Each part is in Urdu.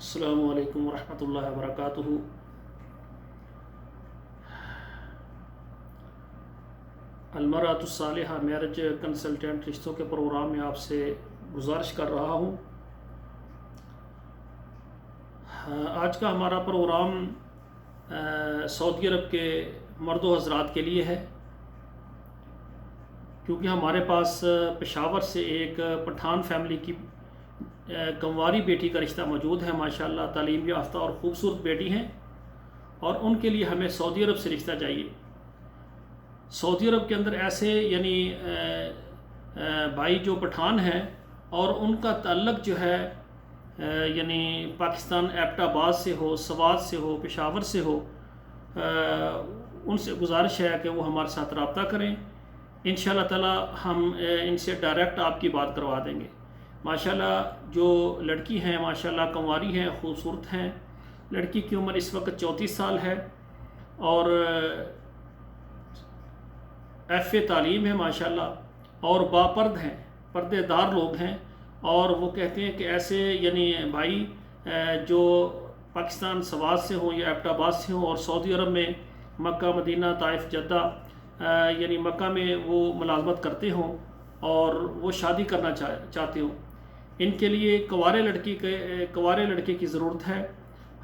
السلام علیکم ورحمۃ اللہ وبرکاتہ۔ المرأۃ الصالحہ میرج کنسلٹنٹ رشتوں کے پروگرام میں آپ سے گزارش کر رہا ہوں۔ آج کا ہمارا پروگرام سعودی عرب کے مرد و حضرات کے لیے ہے، کیونکہ ہمارے پاس پشاور سے ایک پٹھان فیملی کی کنواری بیٹی کا رشتہ موجود ہے۔ ماشاءاللہ تعلیم یافتہ اور خوبصورت بیٹی ہیں، اور ان کے لیے ہمیں سعودی عرب سے رشتہ چاہیے۔ سعودی عرب کے اندر ایسے بھائی جو پٹھان ہیں اور ان کا تعلق جو ہے پاکستان ایبٹ آباد سے ہو، سوات سے ہو، پشاور سے ہو، ان سے گزارش ہے کہ وہ ہمارے ساتھ رابطہ کریں۔ انشاءاللہ تعالی ہم ان سے ڈائریکٹ آپ کی بات کروا دیں گے۔ ماشاءاللہ جو لڑکی ہیں ماشاءاللہ کنواری ہیں، خوبصورت ہیں۔ لڑکی کی عمر اس وقت 34 سال ہے اور ایف اے تعلیم ہے ماشاءاللہ، اور باپرد ہیں، پردے دار لوگ ہیں۔ اور وہ کہتے ہیں کہ ایسے بھائی جو پاکستان سوات سے ہوں یا ایبٹ آباد سے ہوں اور سعودی عرب میں مکہ، مدینہ، طائف، جدہ مکہ میں وہ ملازمت کرتے ہوں اور وہ شادی کرنا چاہتے ہوں، ان کے لیے کنوارے لڑکے کی ضرورت ہے۔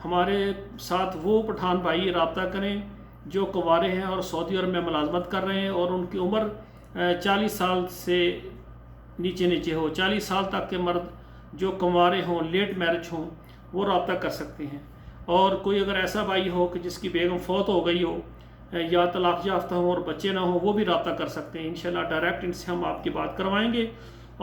ہمارے ساتھ وہ پٹھان بھائی رابطہ کریں جو کنوارے ہیں اور سعودی عرب میں ملازمت کر رہے ہیں اور ان کی عمر 40 سال سے نیچے ہو۔ 40 سال تک کے مرد جو کنوارے ہوں، لیٹ میرج ہوں، وہ رابطہ کر سکتے ہیں۔ اور کوئی اگر ایسا بھائی ہو کہ جس کی بیگم فوت ہو گئی ہو یا طلاق یافتہ ہوں اور بچے نہ ہوں، وہ بھی رابطہ کر سکتے ہیں۔ انشاءاللہ ڈائریکٹ ان سے ہم آپ کی بات کروائیں گے۔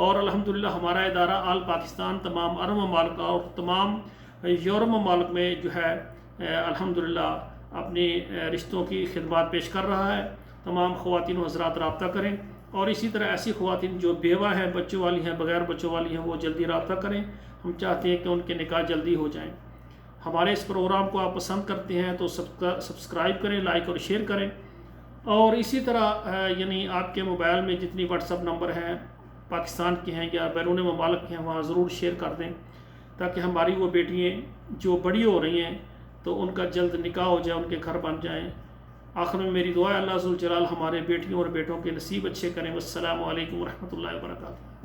اور الحمدللہ ہمارا ادارہ آل پاکستان تمام عرب ممالک اور تمام یورپ ممالک میں جو ہے الحمدللہ اپنی رشتوں کی خدمات پیش کر رہا ہے۔ تمام خواتین و حضرات رابطہ کریں، اور اسی طرح ایسی خواتین جو بیوہ ہیں، بچوں والی ہیں، بغیر بچوں والی ہیں، وہ جلدی رابطہ کریں۔ ہم چاہتے ہیں کہ ان کے نکاح جلدی ہو جائیں۔ ہمارے اس پروگرام کو آپ پسند کرتے ہیں تو سبسکرائب کریں، لائک اور شیئر کریں۔ اور اسی طرح آپ کے موبائل میں جتنی واٹس اپ نمبر ہیں پاکستان کے ہیں یا بیرون ممالک کے ہیں، وہاں ضرور شیئر کر دیں، تاکہ ہماری وہ بیٹیاں جو بڑی ہو رہی ہیں تو ان کا جلد نکاح ہو جائے، ان کے گھر بن جائیں۔ آخر میں میری دعا ہے اللہ ذوالجلال ہمارے بیٹیوں اور بیٹوں کے نصیب اچھے کریں۔ والسلام علیکم ورحمۃ اللہ وبرکاتہ۔